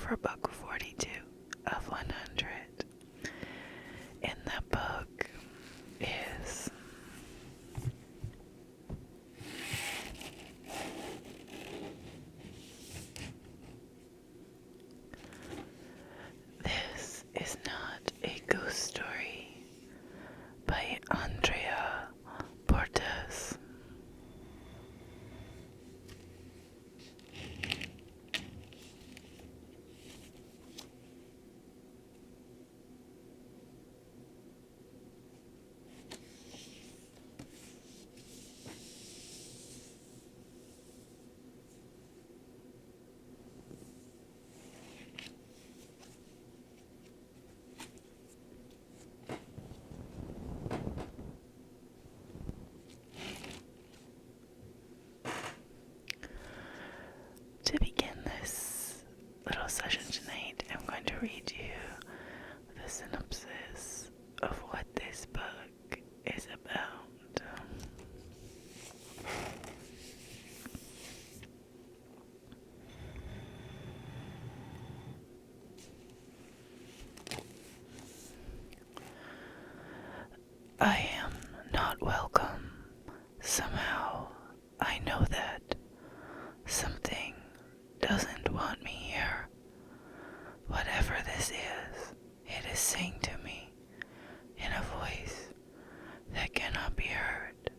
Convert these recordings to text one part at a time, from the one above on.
for book 42 of 100. And that book is This is Not a Ghost Story by Andrea Portes. To begin this little session tonight, I'm going to read you the synopsis of what this book is about. I am not welcome. Somehow, I know that. Something doesn't want me here. Whatever this is, it is saying to me in a voice that cannot be heard,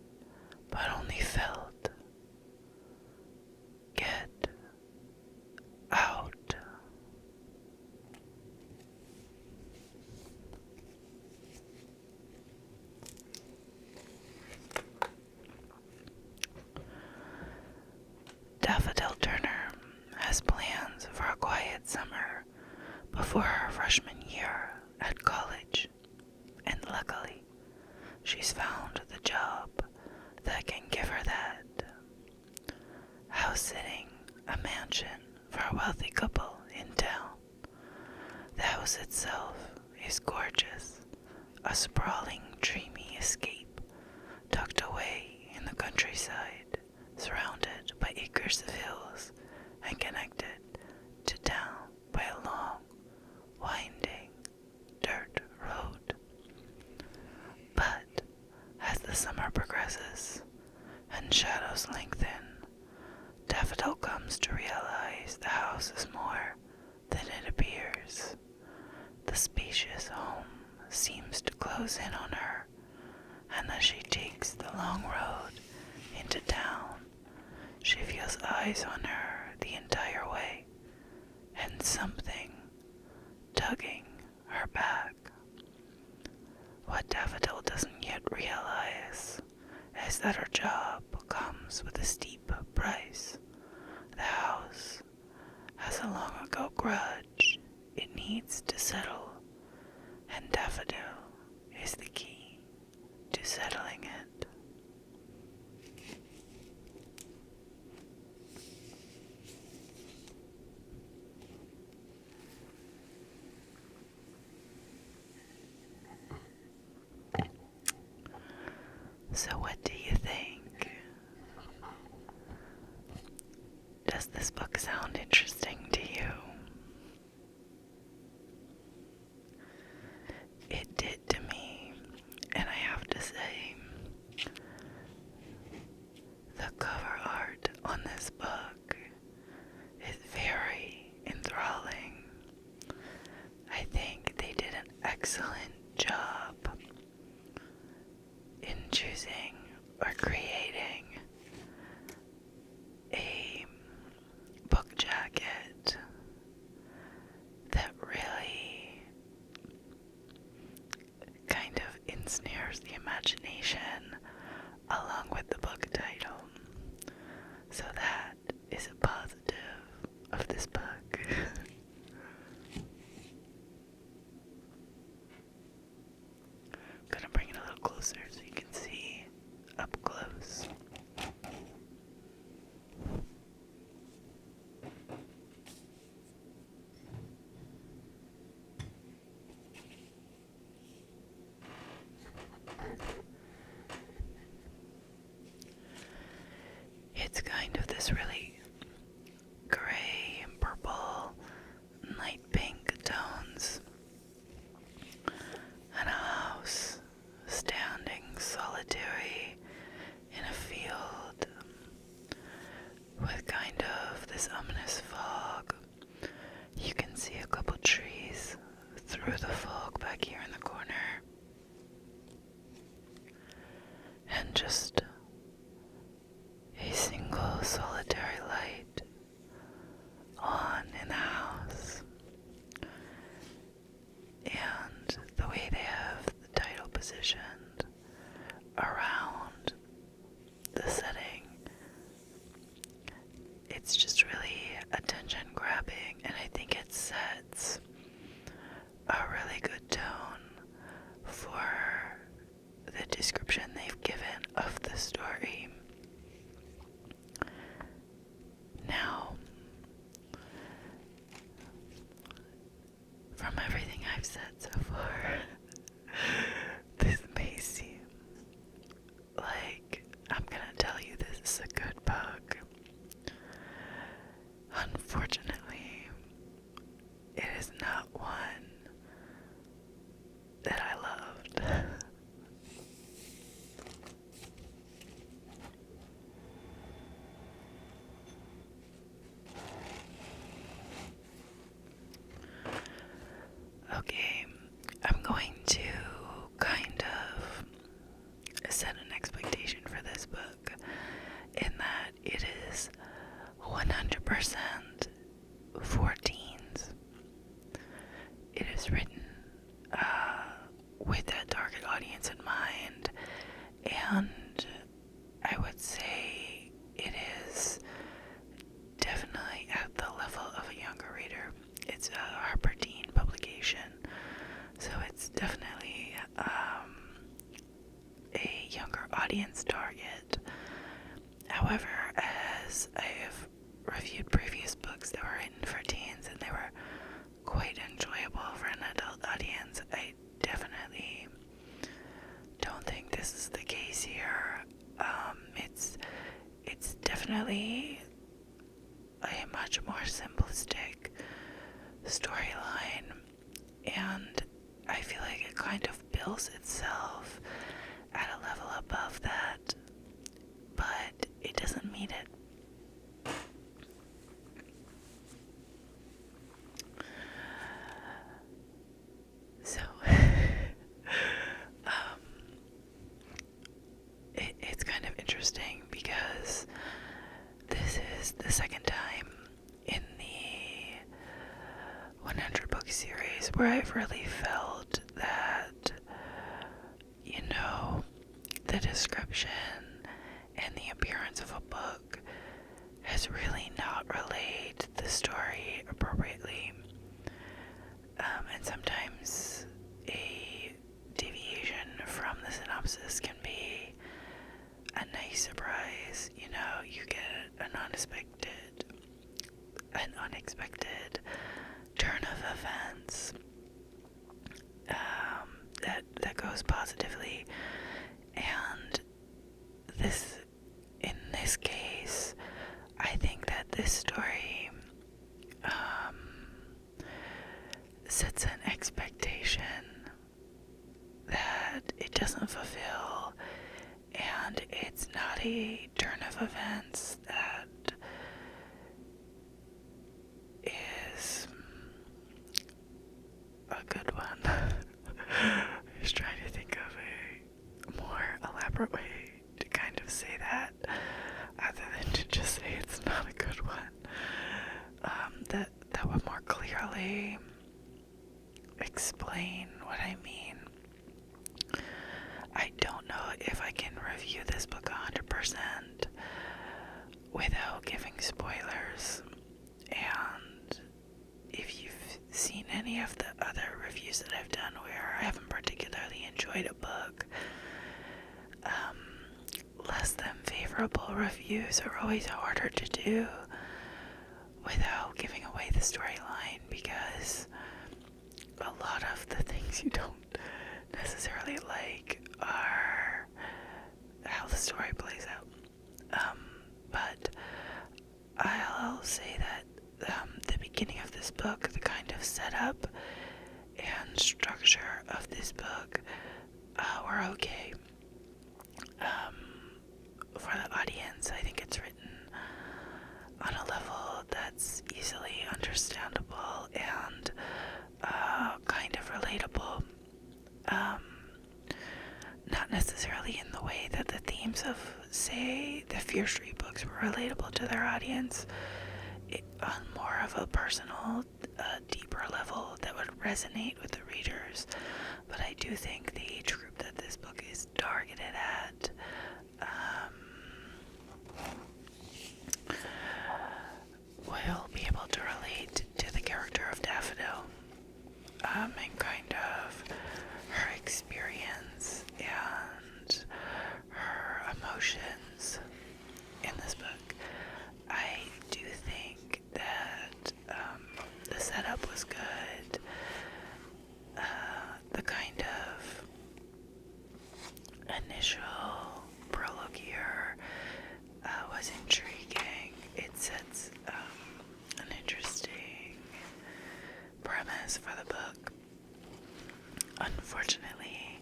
but only felt. Get out. Daffodil Turner has plans for a quiet summer before her freshman year at college, and luckily, she's found the job that can give her that. House-sitting a mansion for a wealthy couple in town. The house itself is gorgeous, a sprawling, dreamy escape tucked away in the countryside, surrounded by acres of hills and connected to town by a long, winding dirt road. But as the summer progresses and shadows lengthen, Daffodil comes to realize the house is more than it appears. The spacious home seems to close in on her, and as she takes the long road into town, she feels eyes on her the entire way, and something tugging her back. What Daffodil doesn't yet realize is that her job comes with a steep price. The house has a long ago grudge it needs to settle, and Daffodil is the key to settling it. So what do you think? Does this book sound interesting to you? It did to me, and I have to say, the cover art on this book is very enthralling. I think they did an excellent job in choosing or creating a book jacket that really kind of ensnares the imagination along with the book title. So that is a positive of this book. I'm gonna bring it a little closer so you can see up close. It's kind of this really gray and purple and from everything I've said so far, this may seem like I'm gonna tell you this is a good book. Unfortunately, it is not one that I loved. Okay, I'm going to kind of set an expectation for this book in that it is 100% for teens. It is written with that target audience in mind, and I would say it is definitely at the level of a younger reader. It's a Harper Teen publication, so it's definitely a younger audience target. However, as I have reviewed previous books that were written for teens and they were quite enjoyable for an adult audience, I definitely don't think this is the case here. It's definitely a much more simplistic storyline, and I feel like it kind of bills itself at a level above that, but it doesn't meet it. So, it's kind of interesting because this is the second time in the 100 book series where I've really felt that, the description and the appearance of a book has really not relayed the story appropriately. And sometimes a deviation from the synopsis can be a nice surprise. You get an unexpected turn of events that goes positively. And in this case, I think that this story sets an expectation that it doesn't fulfill, and it's not a turn of events that is a good one. I was trying to think of a more elaborate way to kind of say that, other than to just say it's not a good one. That would more clearly explain what I mean. I don't know if I can review this book 100% without giving spoilers, and if you've seen any of the other reviews that I've done where I haven't particularly enjoyed a book, less than favorable reviews are always harder to do without giving away the storyline, because a lot of the things you don't necessarily like are how the story plays out. But I'll say that the beginning of this book, the kind of setup and structure of this book were okay. For the audience, I think it's written on a level that's easily understandable and kind of relatable. Not necessarily in the way that the themes of, say, the Fear Street books were relatable to their audience, on more of a personal, deeper level that would resonate with the readers. But I do think the age group that this book is targeted at will be able to relate to the character of Daffodil, and kind of her experience and her emotions in this book. I do think that the setup was good. premise for the book. Unfortunately,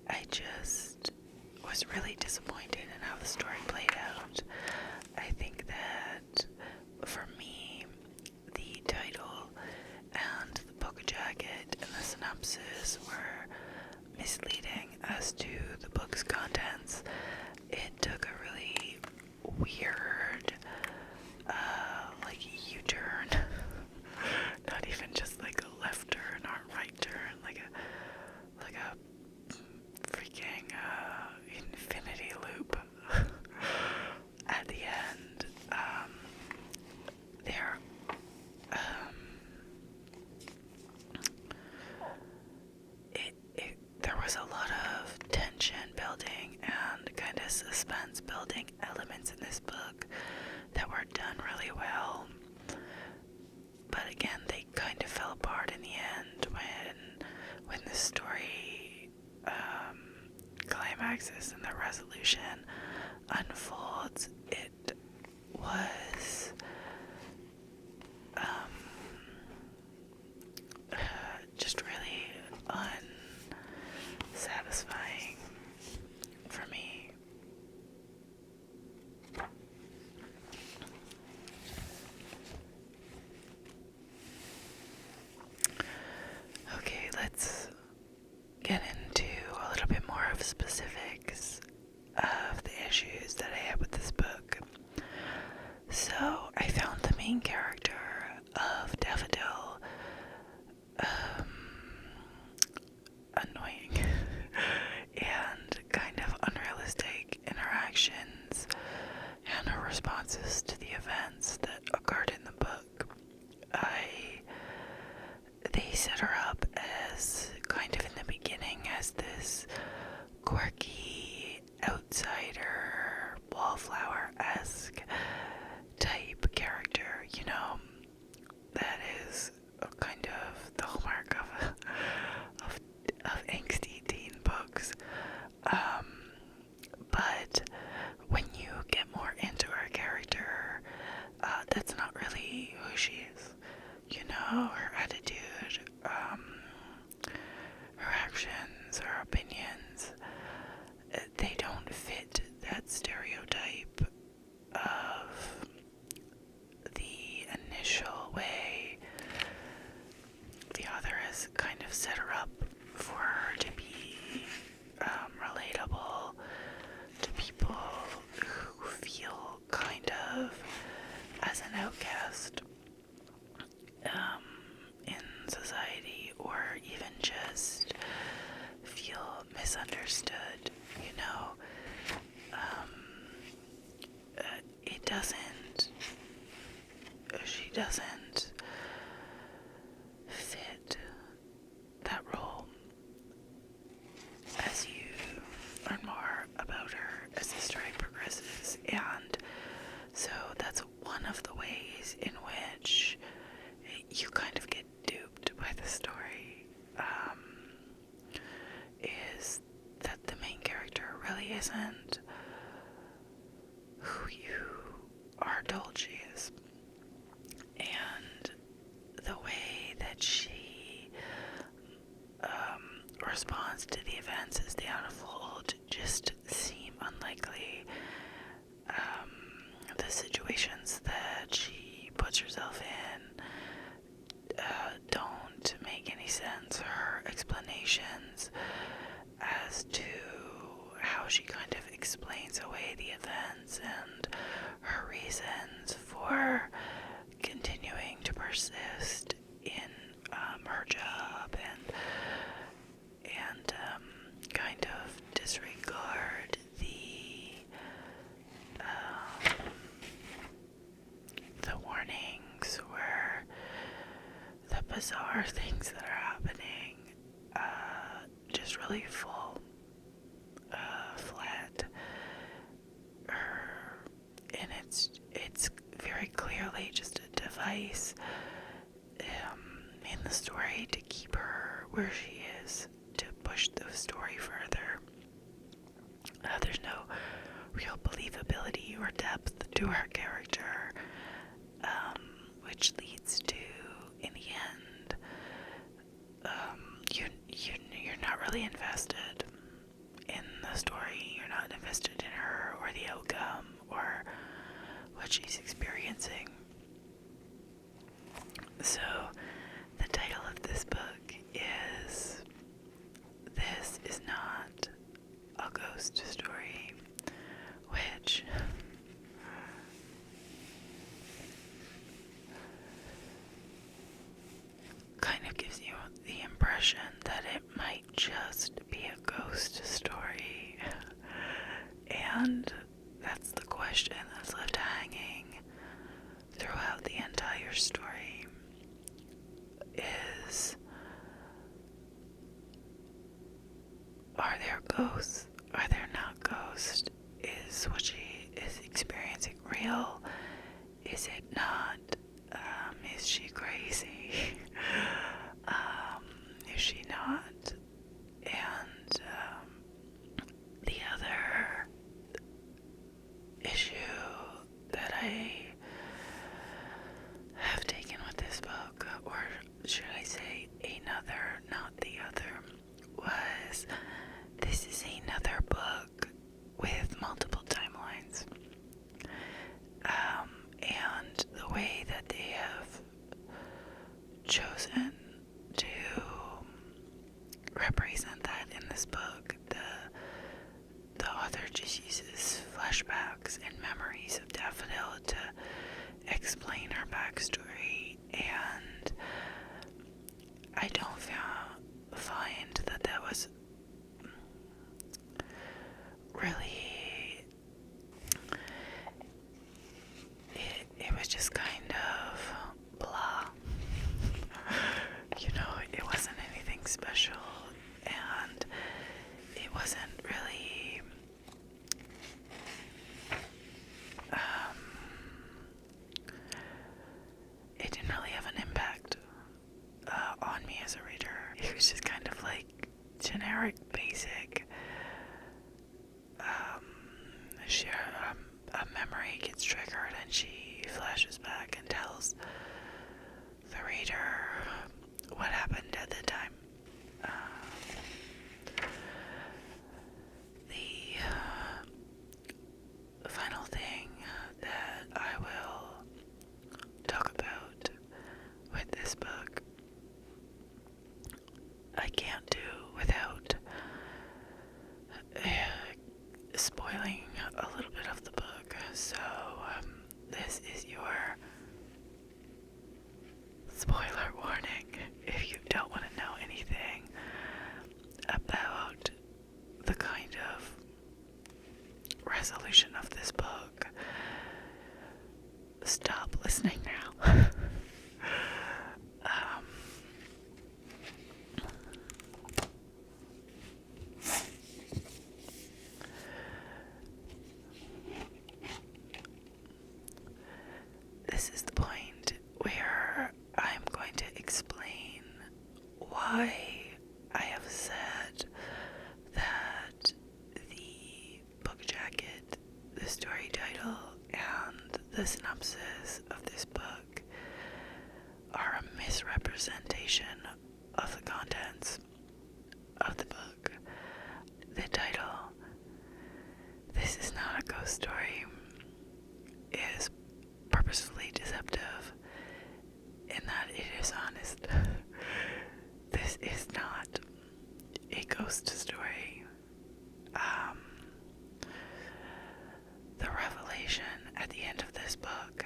I just was really disappointed in how the story played out. I think that for me, the title and the book jacket and the synopsis were misleading as to the book's contents. It took a really weird, U-turn. Not even just like a left turn or right turn, like a freaking infinity loop. At the end, there was a lot of tension building and kind of suspense building elements in this book that were done really well. But again, they kind of fell apart in the end when the story climaxes and the resolution unfolds. It was just really unsatisfying for me. Okay, let's get into a little bit more of specifics of the issues that I had with this book. So, I found the main character of Daffodil annoying and kind of unrealistic in her actions and her responses to the events that occurred in the book. They set her up as kind of in the beginning as this quirky outsider, wallflower-esque type character, that is kind of the hallmark of angsty teen books. But when you get more into her character, that's not really who she is. Her attitude, her actions, her opinions, they don't fit that stereotype of the initial way the author has kind of set her up for her to be relatable to people who feel kind of as an outcast in society, or even just feel misunderstood. She doesn't fit that role. As you learn more about her as the story progresses, and so that's one of the ways in which you kind of get duped by the story, is that the main character really isn't who you are told she is. And the way that she responds to the events as they unfold just seem unlikely. The situations that she puts herself in don't make any sense. Her explanations as to how she kind of explains away the events and her reasons for continuing to persist in her job and kind of disregard the warnings or the bizarre things that are happening just really fall flat. And it's very clearly just a device in the story to keep her where she is, to push the story further. There's no real believability or depth to her character, which leads she's experiencing. So, the title of this book is This Is Not a Ghost Story, which kind of gives you the impression that it might just be a ghost story. And that's the question that's left hanging throughout the entire story, is, are there ghosts? Are there not ghosts? Is what she is experiencing real? Is it not? Is she crazy? Is she not? And the other issue that I have taken with this book, or should I say another, not the other, was this is another book with multiple timelines. And the way that they have chosen to represent that in this book, the author just uses flashbacks and memories of Daffodil to explain her backstory, and I don't find that was really, it was just kind of blah. It wasn't anything special, and it wasn't really it didn't really have an impact on me as a reader. It was just kind of like generic, basic. A memory gets triggered and she flashes back and tells the reader what happened at the time. The final thing that I will talk about with this book, I can't do without spoiling a little bit of the book. So this is your spoiler warning if you don't want to know anything about the kind of resolution of this book. Stop listening now. This is the point where I'm going to explain why I have said that the book jacket, the story title, and the synopsis of this book are a misrepresentation of the contents of the book. The title, This Is Not a Ghost Story, is purposefully deceptive in that it is honest. This is not a ghost story. The revelation at the end of this book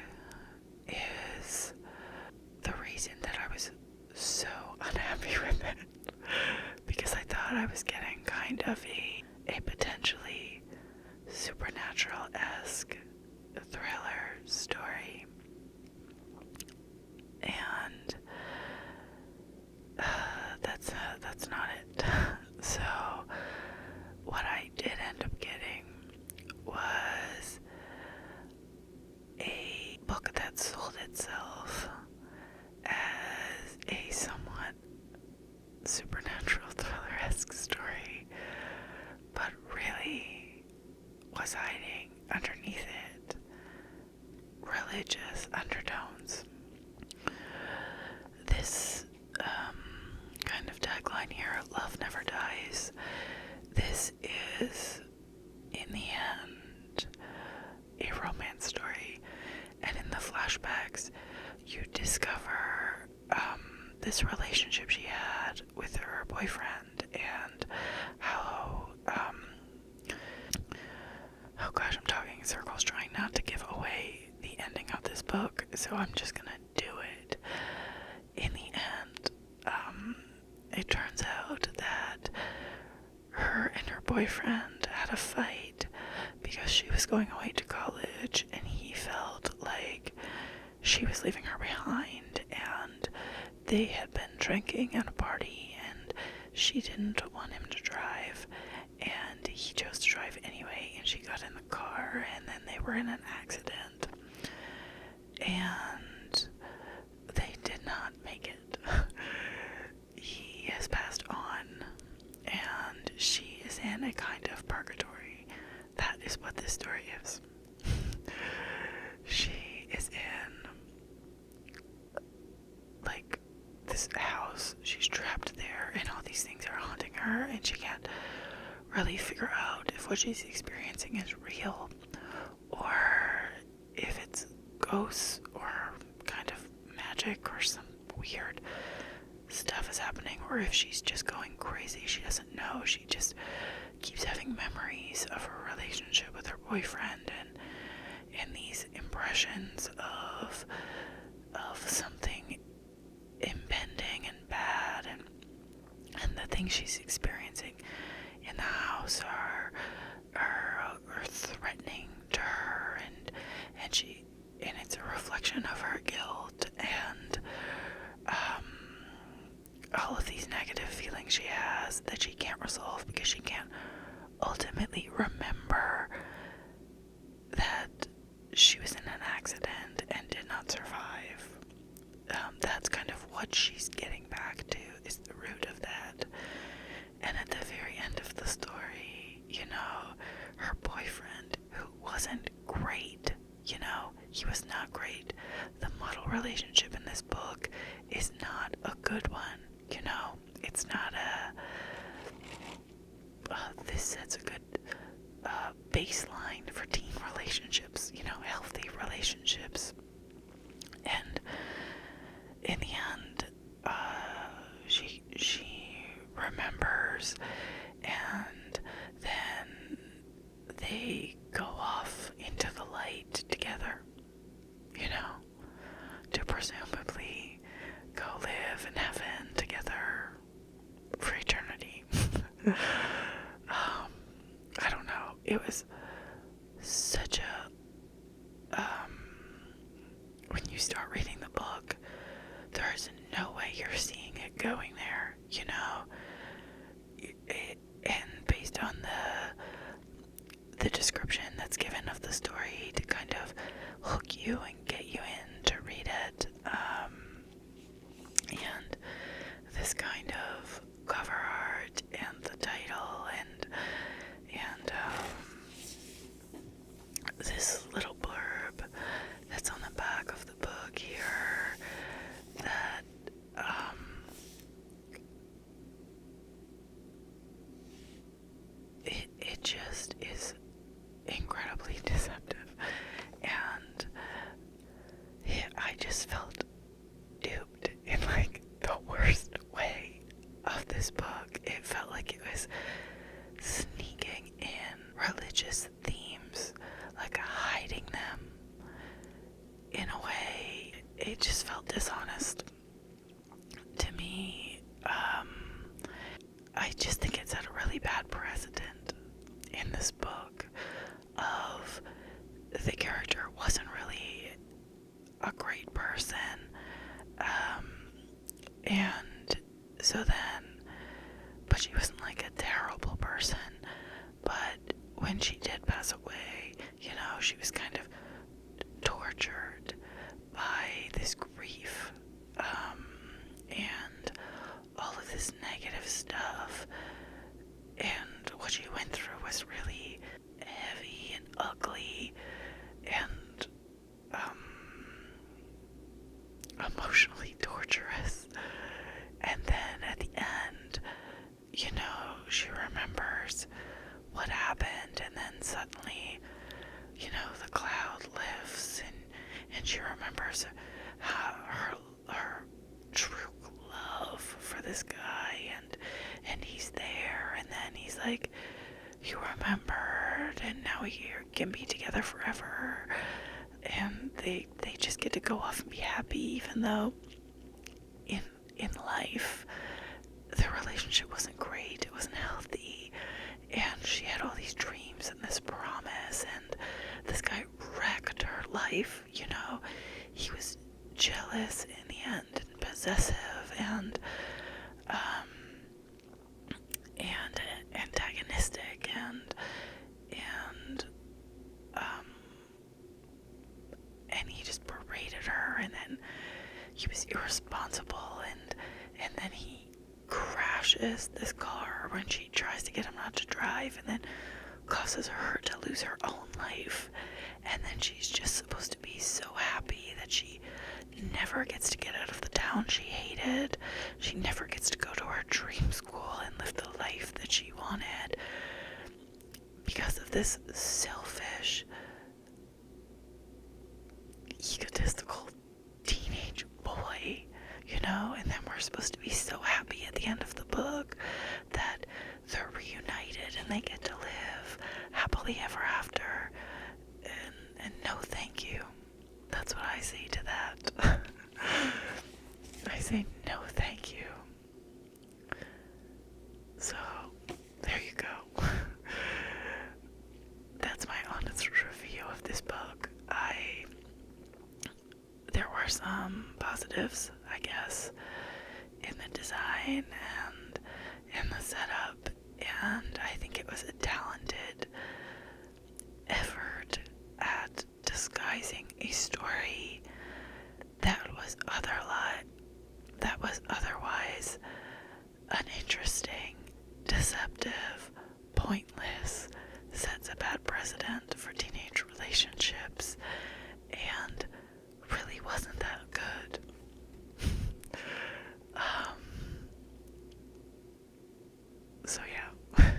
is the reason that I was so unhappy with it, because I thought I was getting kind of a potentially supernatural-esque thriller story, and that's not it. So what I did end up getting was a book that sold itself as a somewhat supernatural thriller-esque story, but really was hiding underneath it religious undertones. This kind of tagline here, love never dies. This is, in the end, a romance story. discover this relationship she had with her boyfriend, and how oh gosh, I'm talking in circles trying not to give away the ending of this book, so I'm just gonna do it. In the end, it turns out that her and her boyfriend had a fight because she was going away to college and he felt like she was leaving her behind, and they had been drinking at a party and she didn't want him to drive, and he chose to drive anyway, and she got in the car and then they were in an accident and they did not make it. He has passed on and she is in a kind of purgatory. That is what this story is. She is in like this house, she's trapped there and all these things are haunting her and she can't really figure out if what she's experiencing is real or if it's ghosts or kind of magic or some weird stuff is happening, or if she's just going crazy. She doesn't know. She just keeps having memories of her relationship with her boyfriend and these impressions of something impending and bad, and the things she's experiencing in the house are threatening to her, and it's a reflection of her guilt and all of these negative feelings she has that she can't resolve because she can't ultimately remember that she was in an accident and did not survive. That's kind of what she's getting back to, is the root of that. And at the very end of the story, her boyfriend, who wasn't great, he was not great. The model relationship in this book is not a good one, it's not this sets a good baseline for teen relationships, healthy relationships. And in the end, she remembers, and then they go off into the light together, to presumably go live in heaven together for eternity. I don't know. It was such a when you start reading the book, there's no way you're seeing it going there, and based on the description that's given of the story to kind of hook you and get you in to read it, and this kind of cover art and the title and this little blurb that's on the back of the book here, that it just is incredibly deceptive, and I just felt duped in like the worst way of this book. It felt like it was sneaking in religious themes, like hiding them in a way. It just felt dishonest to me. I just think it set a really bad precedent in this book of the character wasn't really a great person, and so then, but she wasn't like a terrible person, but when she did pass away, she was kind of tortured by this grief, and all of this negative stuff, and what she went through was really heavy and ugly and emotionally torturous. And then at the end, she remembers what happened, and then suddenly, the cloud lifts, and she remembers how her like, you remembered, and now you can be together forever, and they just get to go off and be happy, even though in life their relationship wasn't great, it wasn't healthy, and she had all these dreams and this promise, and this guy wrecked her life. He was jealous in the end, and possessive, and antagonistic, and he just berated her, and then he was irresponsible, and then he crashes this car when she tries to get him not to drive, and then causes her to lose her own life. And then she's just supposed to be so happy that she never gets to get out of the town she hated. She never gets to go to her dream school and live the life that she wanted because of this selfish, egotistical teenage boy, and then we're supposed to be so happy at the end of the book that they're reunited and they get to live happily ever after. And no thank you. That's what I say to that. I say no thank you. So, there you go. That's my honest review of this book. There were some positives, I guess, in the design and in the setup, and I think it was a talented effort at disguising a story that was otherwise uninteresting, deceptive, pointless, sets a bad precedent for teenage relationships, and really wasn't that good. So yeah,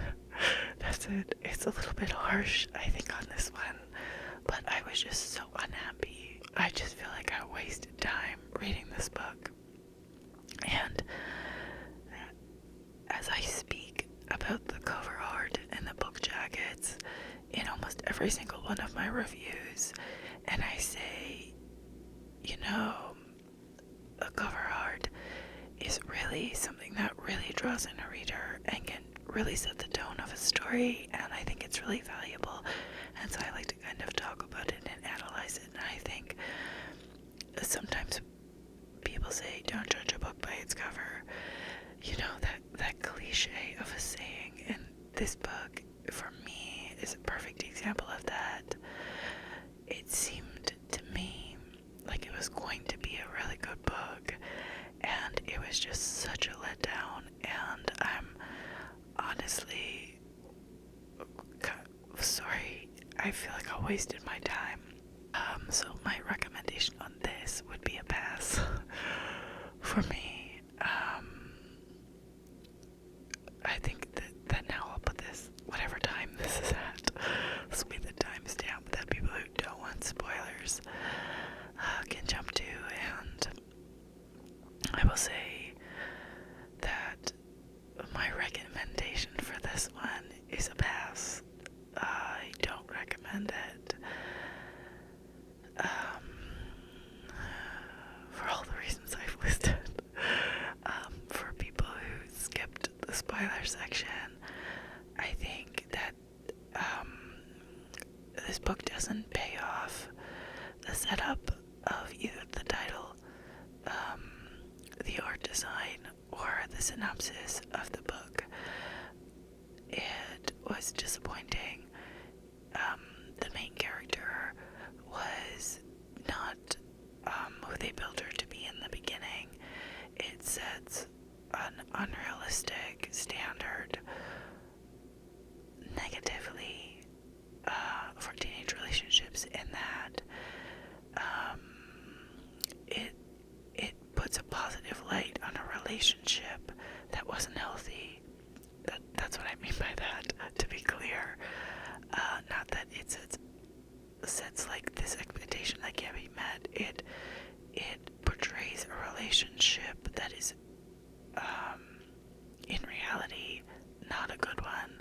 that's it. It's a little bit harsh, I think, on this one, but I was just so unhappy. I just feel like I wasted time reading this book. And as I speak about the cover art and the book jackets in almost every single one of my reviews, and I say, a cover art is really something that really draws in a reader and can really set the tone of a story, and I think it's really valuable, and so I like to kind of talk about it and analyze it. And I think sometimes people say don't judge a book by its cover, that cliche of a saying, and this book for me is a perfect example of that. It seemed to me like it was going to be a really good book, and it was just such a letdown, and I'm honestly sorry. I feel like I wasted my time. So my recommendation on this would be a pass for me. I think that now I'll put this, whatever time this is at, this will be the timestamp that people who don't want spoilers can jump to, and I will say that my recommendation for this one is a pass. I don't recommend it. For all the reasons I've listed. For people who skipped the spoiler section, I think that this book doesn't pay off the setup of either the title, the art design, or the synopsis of the book. It was disappointing. The main character was not who they built her to be in the beginning. It sets an unrealistic standard negatively for teenage relationships, in that it puts a positive light on a relationship that wasn't healthy. That's what I mean by that, to be clear. Not that it sets like this expectation that can't be met. It portrays a relationship that is in reality not a good one,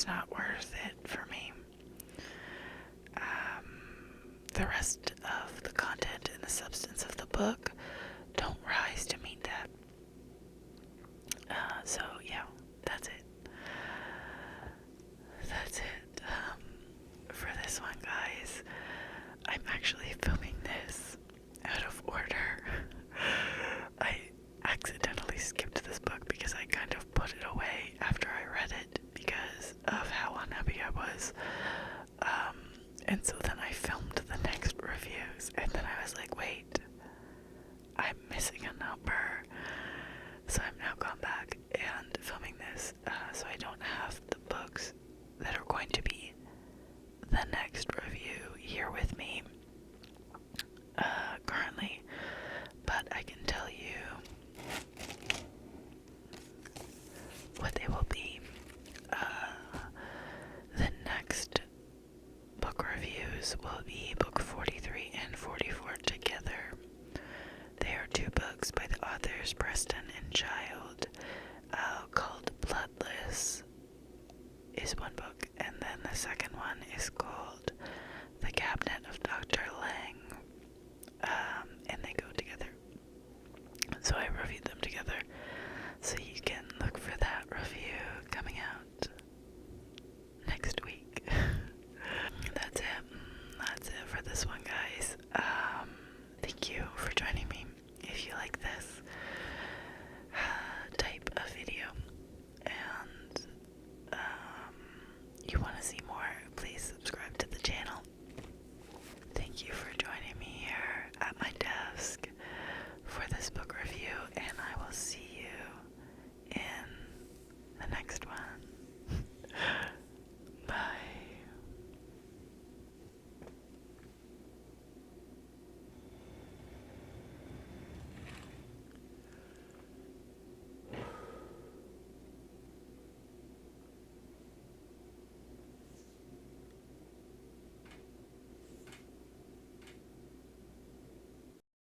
not worth it for me. The rest of the content and the substance of the book don't rise to meet that. So yeah, that's it. That's it. For this one, guys, I'm actually filming this out of order. I accidentally skipped this book because I kind of put it away after I read it because of how unhappy I was. And so then I filmed the next reviews, and then I was like, wait, I'm missing a number. So I've now gone back and filming this, so I don't have the books that are going to be the next review here with me currently, but I can tell you what they will be. The next book reviews will be book 43 and 44 together. They are two books by the authors Preston and Child, called Bloodless is one book, and then the second one is called The Cabinet of Dr. Lang, and they go together. So I reviewed